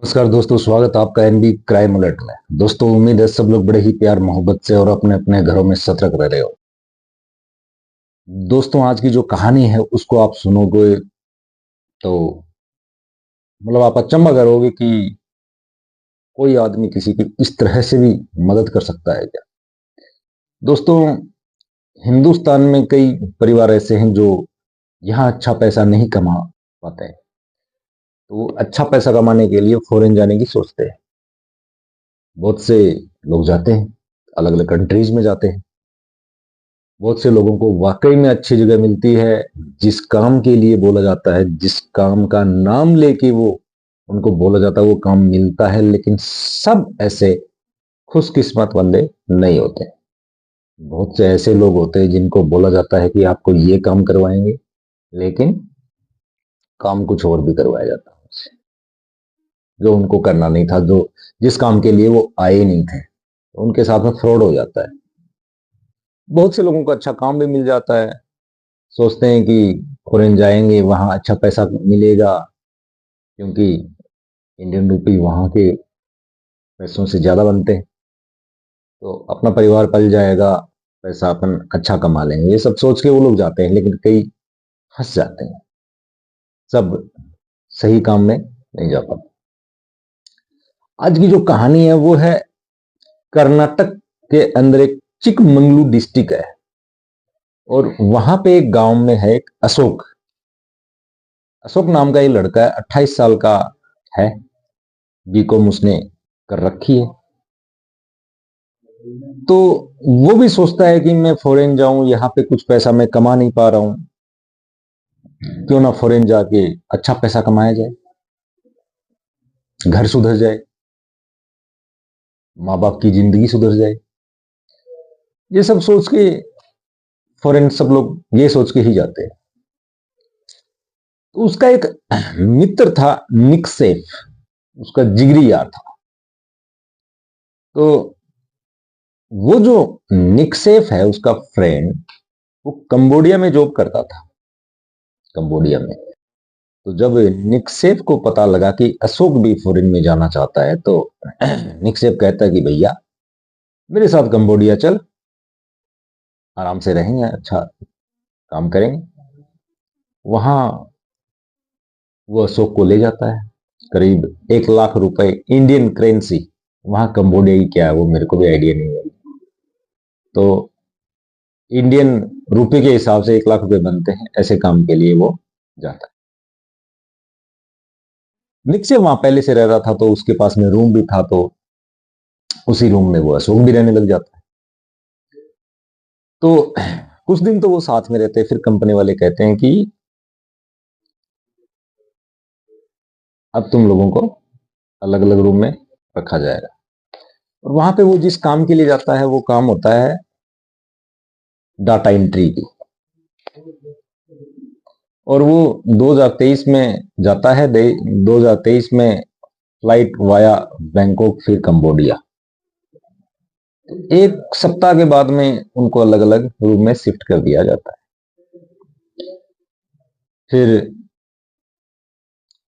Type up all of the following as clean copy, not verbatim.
नमस्कार दोस्तों, स्वागत है आपका एनबी क्राइम अलर्ट में। दोस्तों, उम्मीद है सब लोग बड़े ही प्यार मोहब्बत से और अपने अपने घरों में सतर्क रह रहे हो। दोस्तों, आज की जो कहानी है उसको आप सुनोगे तो मतलब आप अचंभा करोगे कि कोई आदमी किसी की इस तरह से भी मदद कर सकता है क्या। दोस्तों, हिंदुस्तान में कई परिवार ऐसे हैं जो यहाँ अच्छा पैसा नहीं कमा पाते हैं, तो वो अच्छा पैसा कमाने के लिए फॉरेन जाने की सोचते हैं। बहुत से लोग जाते हैं, अलग अलग कंट्रीज में जाते हैं। बहुत से लोगों को वाकई में अच्छी जगह मिलती है। जिस काम के लिए बोला जाता है, जिस काम का नाम लेके वो उनको बोला जाता है, वो काम मिलता है। लेकिन सब ऐसे खुशकिस्मत वाले नहीं होते। बहुत से ऐसे लोग होते हैं जिनको बोला जाता है कि आपको ये काम करवाएंगे, लेकिन काम कुछ और भी करवाया जाता है उनसे, जो उनको करना नहीं था, जो जिस काम के लिए वो आए नहीं थे। तो उनके साथ में फ्रॉड हो जाता है। बहुत से लोगों को अच्छा काम भी मिल जाता है। सोचते हैं कि फॉरेन जाएंगे, वहां अच्छा पैसा मिलेगा, क्योंकि इंडियन रुपी वहां के पैसों से ज्यादा बनते हैं। तो अपना परिवार पल जाएगा, पैसा अपन अच्छा कमा लेंगे, ये सब सोच के वो लोग जाते हैं। लेकिन कई फंस जाते हैं, सब सही काम में नहीं जा पाते। आज की जो कहानी है वो है कर्नाटक के अंदर एक चिकमंगलू डिस्ट्रिक्ट है, और वहां पे एक गांव में है एक अशोक। अशोक नाम का ये लड़का है, 28 साल का है। बीकॉम उसने कर रखी है। तो वो भी सोचता है कि मैं फॉरेन जाऊं, यहाँ पे कुछ पैसा मैं कमा नहीं पा रहा हूं, क्यों ना फॉरेन जाके अच्छा पैसा कमाया जाए, घर सुधर जाए, माँ बाप की जिंदगी सुधर जाए। ये सब सोच के फॉरेन सब लोग ये सोच के ही जाते हैं। तो उसका एक मित्र था, निकसेफ, उसका जिगरी यार था। तो वो जो निकसेफ है, उसका फ्रेंड, वो कंबोडिया में जॉब करता था, कंबोडिया में। तो जब निकसेफ को पता लगा कि अशोक भी फॉरेन में जाना चाहता है, तो निकसेफ कहता है कि भैया मेरे साथ कंबोडिया चल, आराम से रहेंगे, अच्छा काम करेंगे। वहां वो अशोक को ले जाता है। करीब 1 लाख रुपए इंडियन करेंसी। वहां कंबोडिया की क्या है वो मेरे को भी आइडिया नहीं है। तो इंडियन रुपए के हिसाब से 1 लाख रुपए बनते हैं, ऐसे काम के लिए वो जाता है। निकसेफ वहां पहले से रह रहा था, तो उसके पास में रूम भी था, तो उसी रूम में वो अशोक भी रहने लग जाता है। तो कुछ दिन तो वो साथ में रहते हैं, फिर कंपनी वाले कहते हैं कि अब तुम लोगों को अलग अलग रूम में रखा जाएगा। और वहां पे वो जिस काम के लिए जाता है, वो काम होता है डाटा एंट्री की। और वो 2023 में जाता है, 2023 में फ्लाइट वाया बैंकॉक, फिर कंबोडिया। 1 सप्ताह के बाद में उनको अलग अलग रूम में शिफ्ट कर दिया जाता है। फिर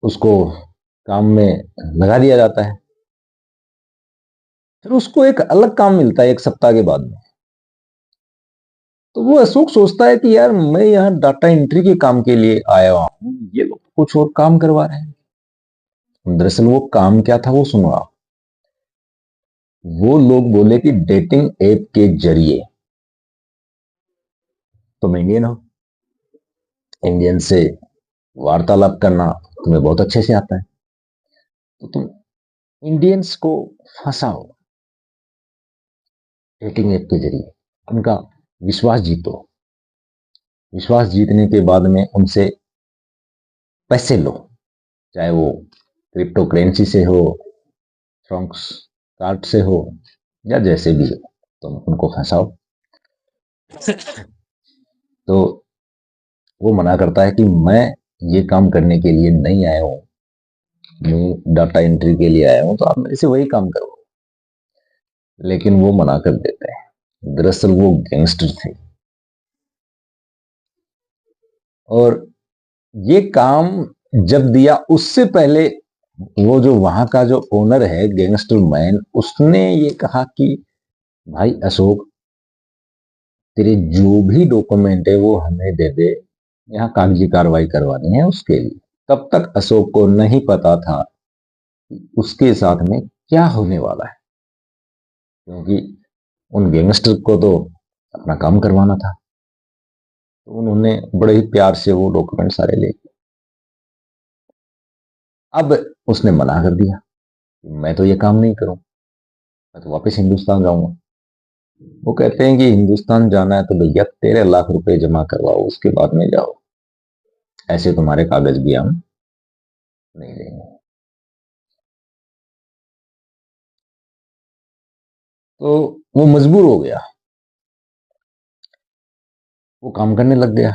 उसको काम में लगा दिया जाता है। फिर उसको एक अलग काम मिलता है 1 सप्ताह के बाद में। तो वो अशोक सोचता है कि यार मैं यहाँ डाटा एंट्री के काम के लिए आया हूँ, ये लोग कुछ और काम करवा रहे हैं। दरअसल वो काम क्या था वो सुनो आप। वो लोग बोले कि डेटिंग ऐप के जरिए, तुम इंडियन हो, इंडियन से वार्तालाप करना तुम्हें बहुत अच्छे से आता है, तो तुम इंडियंस को फंसाओ डेटिंग ऐप के जरिए, उनका विश्वास जीतो। विश्वास जीतने के बाद में उनसे पैसे लो, चाहे वो क्रिप्टो करेंसी से हो, फ्रॉन्क्स कार्ड से हो, या जैसे भी हो, तुम उनको फंसाओ। तो वो मना करता है कि मैं ये काम करने के लिए नहीं आया हूं, मैं डाटा एंट्री के लिए आया हूं, तो आप मेरे से वही काम करो। लेकिन वो मना कर देते हैं। दरअसल वो गैंगस्टर थे, और ये काम जब दिया उससे पहले वो जो वहां का जो ओनर है गैंगस्टर मैन, उसने ये कहा कि भाई अशोक, तेरे जो भी डॉक्यूमेंट है वो हमें दे दे, यहाँ कागजी कार्रवाई करवानी है उसके लिए। तब तक अशोक को नहीं पता था कि उसके साथ में क्या होने वाला है, क्योंकि उन गैंगस्टर को तो अपना काम करवाना था। तो उन्होंने बड़े ही प्यार से वो डॉक्यूमेंट सारे ले। अब उसने मना कर दिया कि मैं तो ये काम नहीं करूं, मैं तो वापस हिंदुस्तान जाऊंगा। वो कहते हैं कि हिंदुस्तान जाना है तो भैया 13 लाख रुपए जमा करवाओ, उसके बाद में जाओ, ऐसे तुम्हारे कागज भी हम नहीं लेंगे। तो वो मजबूर हो गया, वो काम करने लग गया।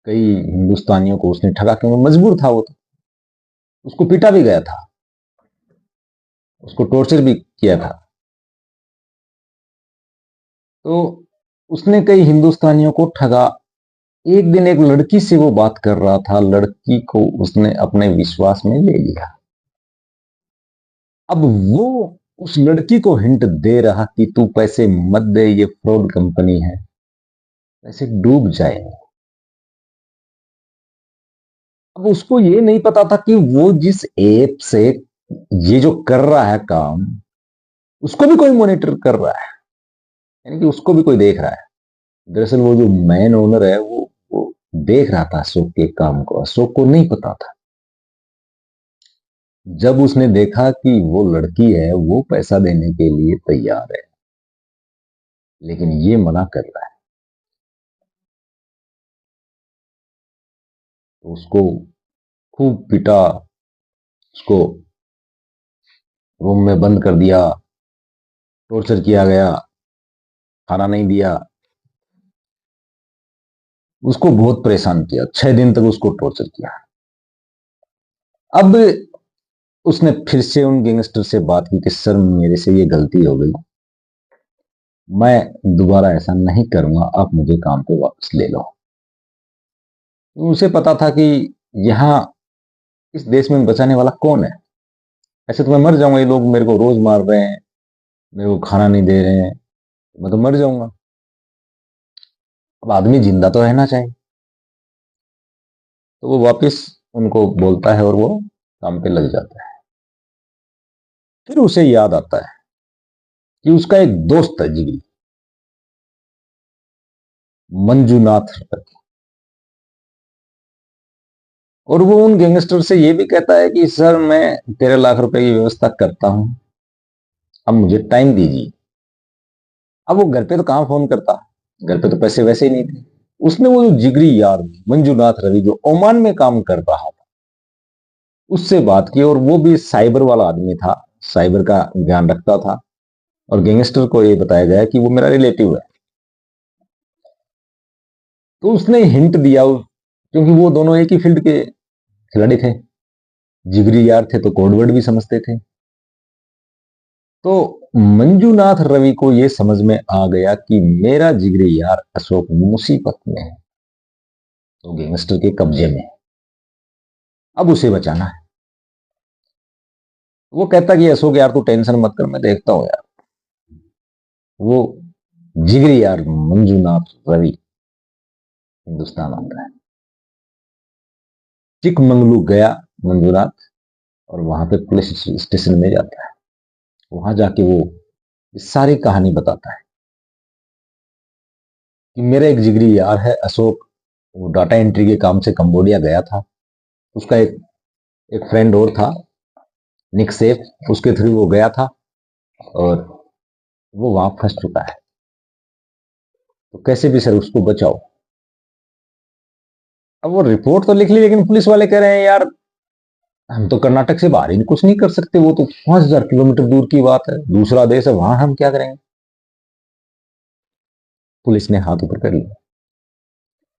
कई हिंदुस्तानियों को उसने ठगा, क्योंकि मजबूर था वो तो। उसको पीटा भी गया था, उसको टॉर्चर भी किया था। तो उसने कई हिंदुस्तानियों को ठगा। एक दिन एक लड़की से वो बात कर रहा था, लड़की को उसने अपने विश्वास में ले लिया। अब वो उस लड़की को हिंट दे रहा कि तू पैसे मत दे, ये फ्रॉड कंपनी है, पैसे डूब जाएंगे। अब उसको ये नहीं पता था कि वो जिस ऐप से ये जो कर रहा है काम, उसको भी कोई मॉनिटर कर रहा है, यानी कि उसको भी कोई देख रहा है। दरअसल वो जो मैन ओनर है वो देख रहा था अशोक के काम को, अशोक को नहीं पता था। जब उसने देखा कि वो लड़की है, वो पैसा देने के लिए तैयार है, लेकिन ये मना कर रहा है, तो उसको खूब पिटा, उसको रूम में बंद कर दिया, टॉर्चर किया गया, खाना नहीं दिया, उसको बहुत परेशान किया। 6 दिन तक उसको टॉर्चर किया। अब उसने फिर से उन गैंगस्टर से बात की कि सर, मेरे से ये गलती हो गई, मैं दोबारा ऐसा नहीं करूंगा, आप मुझे काम पे वापस ले लो। उसे पता था कि यहाँ इस देश में बचाने वाला कौन है। ऐसे तो मैं मर जाऊंगा, ये लोग मेरे को रोज मार रहे हैं, मेरे को खाना नहीं दे रहे हैं, मैं तो मर जाऊंगा। अब आदमी जिंदा तो रहना चाहिए। तो वो वापस उनको बोलता है और वो काम पे लग जाता है। फिर उसे याद आता है कि उसका एक दोस्त है जिगरी, मंजूनाथ, और वो उन गैंगस्टर से ये भी कहता है कि सर, मैं 13 लाख रुपए की व्यवस्था करता हूं, अब मुझे टाइम दीजिए। अब वो घर पे तो कहां फोन करता, घर पे तो पैसे वैसे ही नहीं थे। उसने वो जो जिगरी यार मंजूनाथ रवि, जो ओमान में काम कर रहा था, उससे बात की, और वो भी साइबर वाला आदमी था, साइबर का ज्ञान रखता था। और गैंगस्टर को ये बताया गया कि वो मेरा रिलेटिव है। तो उसने हिंट दिया, क्योंकि वो दोनों एक ही फील्ड के खिलाड़ी थे, जिगरी यार थे, तो कोडवर्ड भी समझते थे। तो मंजूनाथ रवि को यह समझ में आ गया कि मेरा जिगरी यार अशोक मुसीबत में है, तो गैंगस्टर के कब्जे में है, अब उसे बचाना है। वो कहता कि अशोक यार, तू टेंशन मत कर, मैं देखता हूं यार। वो जिगरी यार मंजूनाथ रवि हिंदुस्तान आता है, चिकमंगलू गया मंजूनाथ, और वहां पे पुलिस स्टेशन में जाता है। वहां जाके वो सारी कहानी बताता है कि मेरा एक जिगरी यार है अशोक, वो डाटा एंट्री के काम से कंबोडिया गया था। उसका एक एक फ्रेंड और था, निक सेफ, उसके थ्रू वो गया था, और वो वहां फंस चुका है। तो कैसे भी सर उसको बचाओ। अब वो रिपोर्ट तो लिख ली, लेकिन पुलिस वाले कह रहे हैं यार, हम तो कर्नाटक से बाहर ही कुछ नहीं कर सकते, वो तो 5,000 किलोमीटर दूर की बात है, दूसरा देश है, वहां हम क्या करेंगे। पुलिस ने हाथ ऊपर कर लिया।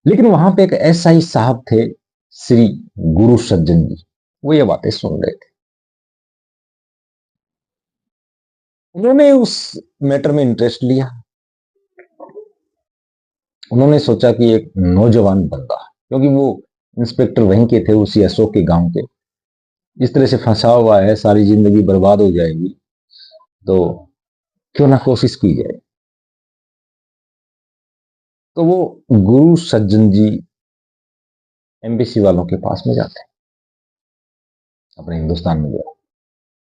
लेकिन वहां पे एक एसआई साहब थे, श्री गुरु सज्जन जी, वो ये बातें सुन रहे थे। उन्होंने उस मैटर में इंटरेस्ट लिया। उन्होंने सोचा कि एक नौजवान बंदा, क्योंकि वो इंस्पेक्टर वहीं के थे, उसी अशोक के गांव के, इस तरह से फंसा हुआ है, सारी जिंदगी बर्बाद हो जाएगी, तो क्यों ना कोशिश की जाए। तो वो गुरु सज्जन जी एम्बेसी वालों के पास में जाते हैं, अपने हिंदुस्तान में गया,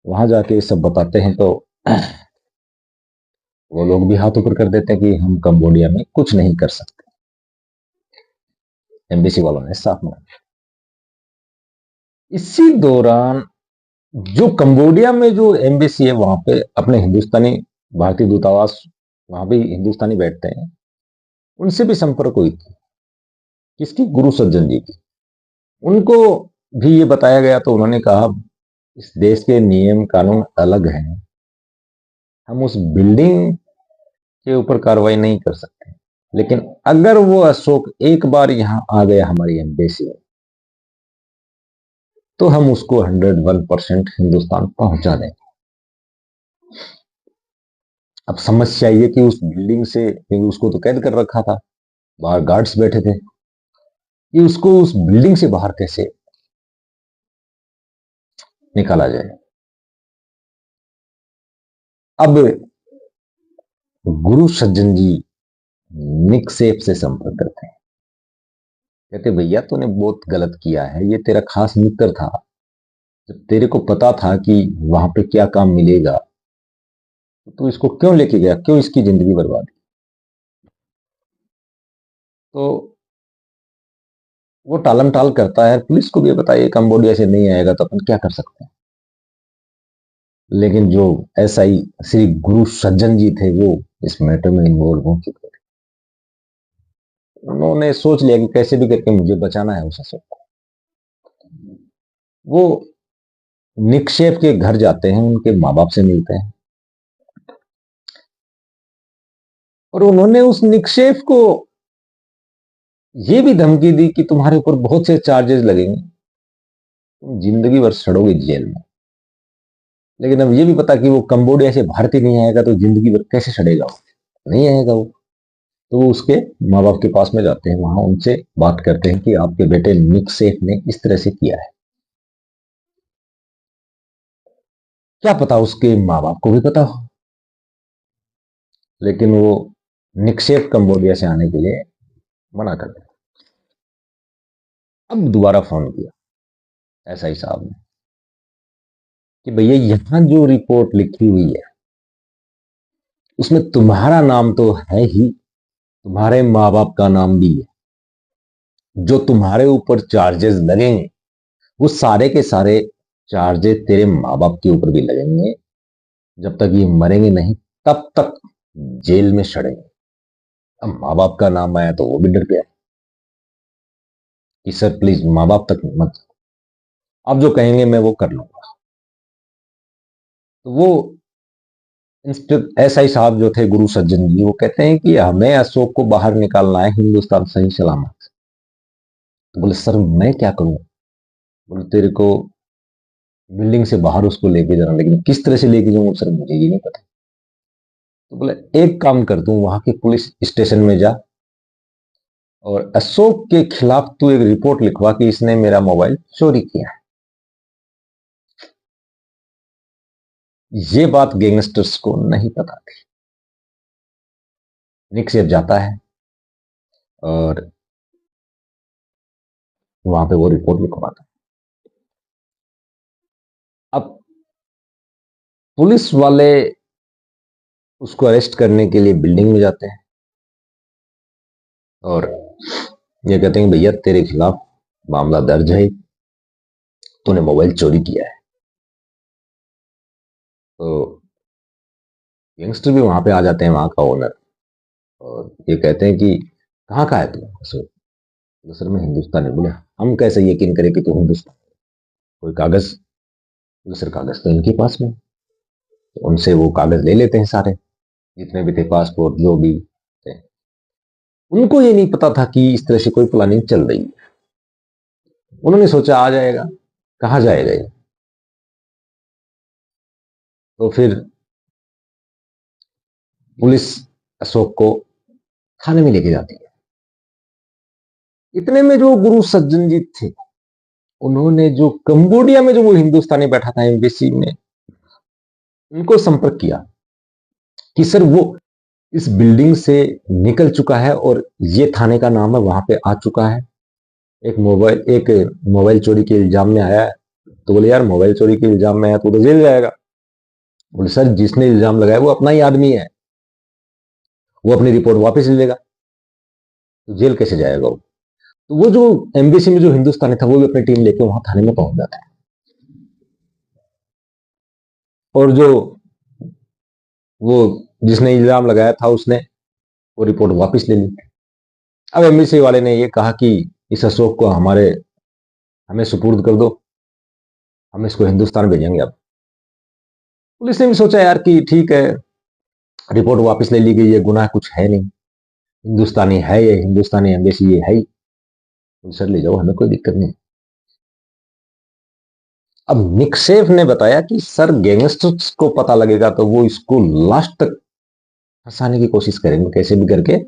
वहां जाके सब बताते हैं, तो वो लोग भी हाथ ऊपर कर देते हैं कि हम कंबोडिया में कुछ नहीं कर सकते। एम्बेसी वालों ने साफ मना। इसी दौरान जो कंबोडिया में जो एम्बेसी है वहां पे अपने हिंदुस्तानी भारतीय दूतावास, वहां भी हिंदुस्तानी बैठते हैं, उनसे भी संपर्क हुई थी। किसकी? गुरु सज्जन जी की। उनको भी ये बताया गया, तो उन्होंने कहा इस देश के नियम कानून अलग हैं, हम उस बिल्डिंग के ऊपर कार्रवाई नहीं कर सकते, लेकिन अगर वो अशोक एक बार यहां आ गया हमारी एम्बेसी में, तो हम उसको 101% हिंदुस्तान पहुंचा दें। अब समस्या ये कि उस बिल्डिंग से, क्योंकि उसको तो कैद कर रखा था, बाहर गार्ड्स बैठे थे, कि उसको उस बिल्डिंग से बाहर कैसे निकाला जाए। अब गुरु सज्जन जी निक सेफ से संपर्क करते हैं, कहते भैया तूने बहुत गलत किया है, ये तेरा खास मित्र था, जब तेरे को पता था कि वहां पे क्या काम मिलेगा, तो तू इसको क्यों लेके गया, क्यों इसकी जिंदगी बर्बाद की? तो वो टालम टाल करता है, पुलिस को भी बताइए कंबोडिया से नहीं आएगा तो अपन क्या कर सकते हैं। लेकिन जो एसआई श्री गुरु सज्जन जी थे, वो इस मैटर में इन्वॉल्व हो चुके थे। उन्होंने सोच लिया कि कैसे भी करके मुझे बचाना है उस अशोक को। वो निक्षेप के घर जाते हैं, उनके माँ बाप से मिलते हैं, और उन्होंने उस निक्षेप को ये भी धमकी दी कि तुम्हारे ऊपर बहुत से चार्जेस लगेंगे, तुम जिंदगी भर सड़ोगे जेल में। लेकिन अब ये भी पता कि वो कंबोडिया से भारत ही नहीं आएगा, तो जिंदगी भर कैसे सड़ेगा वो, नहीं आएगा वो। तो वो उसके माँ बाप के पास में जाते हैं, वहां उनसे बात करते हैं कि आपके बेटे निक सेफ ने इस तरह से किया है। क्या पता उसके माँ बाप को भी पता हो, लेकिन वो निक्षेप कंबोडिया से आने के लिए मना कर दिया। अब दोबारा फोन किया एसआई साहब ने कि भैया यहां जो रिपोर्ट लिखी हुई है उसमें तुम्हारा नाम तो है ही, तुम्हारे माँ बाप का नाम भी है। जो तुम्हारे ऊपर चार्जेस लगेंगे वो सारे के सारे चार्जेस तेरे माँ बाप के ऊपर भी लगेंगे, जब तक ये मरेंगे नहीं तब तक जेल में सड़ेंगे। अब माँ बाप का नाम आया तो वो भी डर गया कि सर प्लीज माँ बाप तक मत, आप जो कहेंगे मैं वो कर लूंगा। तो वो एसआई साहब जो थे गुरु सज्जन जी, वो कहते हैं कि हमें अशोक को बाहर निकालना है हिंदुस्तान सही सलामत। तो बोले सर मैं क्या करूं? बोले तेरे को बिल्डिंग से बाहर उसको लेके जाना, लेकिन किस तरह से लेके जाऊं सर मुझे ये नहीं पता। तो बोले एक काम कर, तू वहां के पुलिस स्टेशन में जा और अशोक के खिलाफ तू एक रिपोर्ट लिखवा कि इसने मेरा मोबाइल चोरी किया है। ये बात गैंगस्टर्स को नहीं पता थी। निक्षेप जाता है और वहां पे वो रिपोर्ट लिखवाता है। अब पुलिस वाले उसको अरेस्ट करने के लिए बिल्डिंग में जाते हैं और ये कहते हैं भैया तेरे खिलाफ मामला दर्ज है, तूने मोबाइल चोरी किया है। तो यंगस्टर भी वहां पे आ जाते हैं, वहां का ओनर, और ये कहते हैं कि कहाँ का है तू? तो सर मैं हिंदुस्तानी। बोले हम कैसे यकीन करें कि तू हिंदुस्तान, कोई कागज? बोले सर कागज तो इनके पास में। तो उनसे वो कागज ले लेते हैं सारे, जितने भी थे, पासपोर्ट जो भी थे। उनको ये नहीं पता था कि इस तरह से कोई प्लानिंग चल रही है। उन्होंने सोचा आ जाएगा, कहाँ जाएगा ये। तो फिर पुलिस अशोक को थाने में लेके जाती है। इतने में जो गुरु सज्जन जी थे उन्होंने जो कंबोडिया में जो वो हिंदुस्तानी बैठा था एम्बेसी में, उनको संपर्क किया कि सर वो इस बिल्डिंग से निकल चुका है और ये थाने का नाम है, वहां पे आ चुका है, एक मोबाइल चोरी के इल्जाम में आया है। तो बोले यार मोबाइल चोरी के इल्जाम में आया तो जेल जाएगा। बोले सर जिसने इल्जाम लगाया वो अपना ही आदमी है, वो अपनी रिपोर्ट वापस ले लेगा, तो जेल कैसे जाएगा वो। तो वो जो एम्बेसी में जो हिंदुस्तानी था वो भी अपनी टीम लेके वहां थाने में पहुंच जाता है, और जो वो जिसने इल्जाम लगाया था उसने वो रिपोर्ट वापस ले ली। अब एम्बेसी वाले ने ये कहा कि इस अशोक को हमें सुपुर्द कर दो, हम इसको हिंदुस्तान भेजेंगे। अब पुलिस ने भी सोचा यार कि ठीक है, रिपोर्ट वापस ले ली गई है, गुनाह कुछ है नहीं, हिंदुस्तानी है ये, हिंदुस्तानी एम्बेसी ये है ही, सर ले जाओ, हमें कोई दिक्कत नहीं। अब निक्सेफ ने बताया कि सर गैंगस्टर्स को पता लगेगा तो वो इसको लास्ट तक फंसाने की कोशिश करेंगे कैसे भी करके,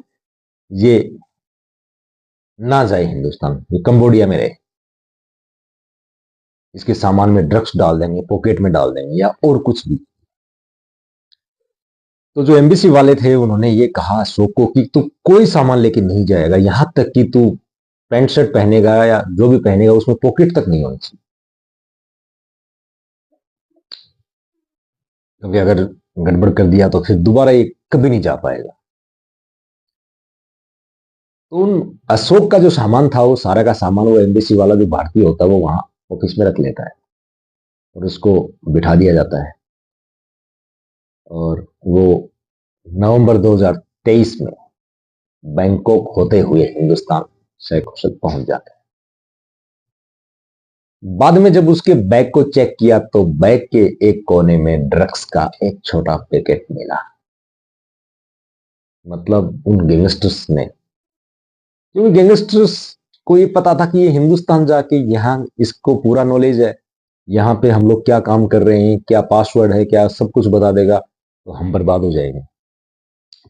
ये ना जाए हिंदुस्तान, ये कंबोडिया में रहे, इसके सामान में ड्रग्स डाल देंगे, पॉकेट में डाल देंगे या और कुछ भी। तो जो एम्बेसी वाले थे उन्होंने ये कहा अशोक को कि तू कोई सामान लेके नहीं जाएगा, यहां तक कि तू पैंट शर्ट पहनेगा या जो भी पहनेगा उसमें पॉकेट तक नहीं होनी चाहिए, क्योंकि अगर गड़बड़ कर दिया तो फिर दोबारा ये कभी नहीं जा पाएगा। तो उन अशोक का जो सामान था वो सारा का सामान वो एम्बेसी वाला जो भारतीय होता है वो वहां ऑफिस में रख लेता है और उसको बिठा दिया जाता है, और वो नवंबर 2023 में बैंकॉक होते हुए हिंदुस्तान सकुशल पहुंच जाता है। बाद में जब उसके बैग को चेक किया तो बैग के एक कोने में ड्रग्स का एक छोटा पैकेट मिला। मतलब उन गैंगस्टर्स ने, क्योंकि गैंगस्टर्स को ये पता था कि ये हिंदुस्तान जाके यहाँ इसको पूरा नॉलेज है, यहाँ पे हम लोग क्या काम कर रहे हैं, क्या पासवर्ड है, क्या सब कुछ बता देगा, तो हम बर्बाद हो जाएंगे।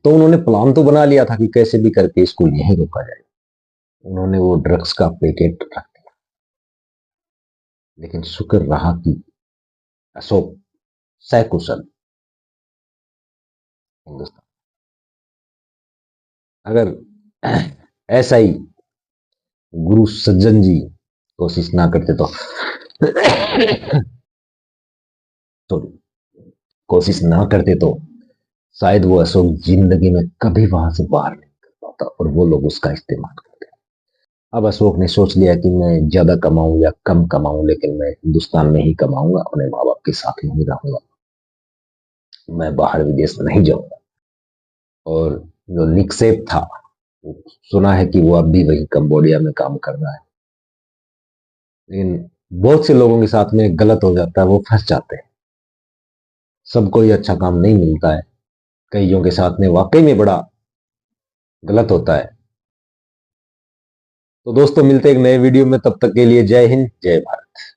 तो उन्होंने प्लान तो बना लिया था कि कैसे भी करके इसको यहीं रोका जाए। उन्होंने वो ड्रग्स का पैकेट रख दिया, लेकिन शुक्र रहा कि अशोक सकुशल हिंदुस्तान। अगर ऐसा ही गुरु सज्जन जी कोशिश ना करते तो सॉरी कोशिश ना करते तो शायद वो अशोक जिंदगी में कभी वहां से बाहर नहीं कर पाता और वो लोग उसका इस्तेमाल करते। अब अशोक ने सोच लिया कि मैं ज्यादा कमाऊं या कम कमाऊं, लेकिन मैं हिंदुस्तान में ही कमाऊंगा, अपने माँ बाप के साथ ही रहूंगा, मैं बाहर विदेश नहीं जाऊंगा। और जो निक्सेप था, सुना है कि वो अब भी वही कंबोडिया में काम कर रहा है, लेकिन बहुत से लोगों के साथ में गलत हो जाता है, वो फंस जाते हैं, सबको ही अच्छा काम नहीं मिलता है, कईयों के साथ में वाकई में बड़ा गलत होता है। तो दोस्तों मिलते हैं एक नए वीडियो में, तब तक के लिए जय हिंद जय भारत।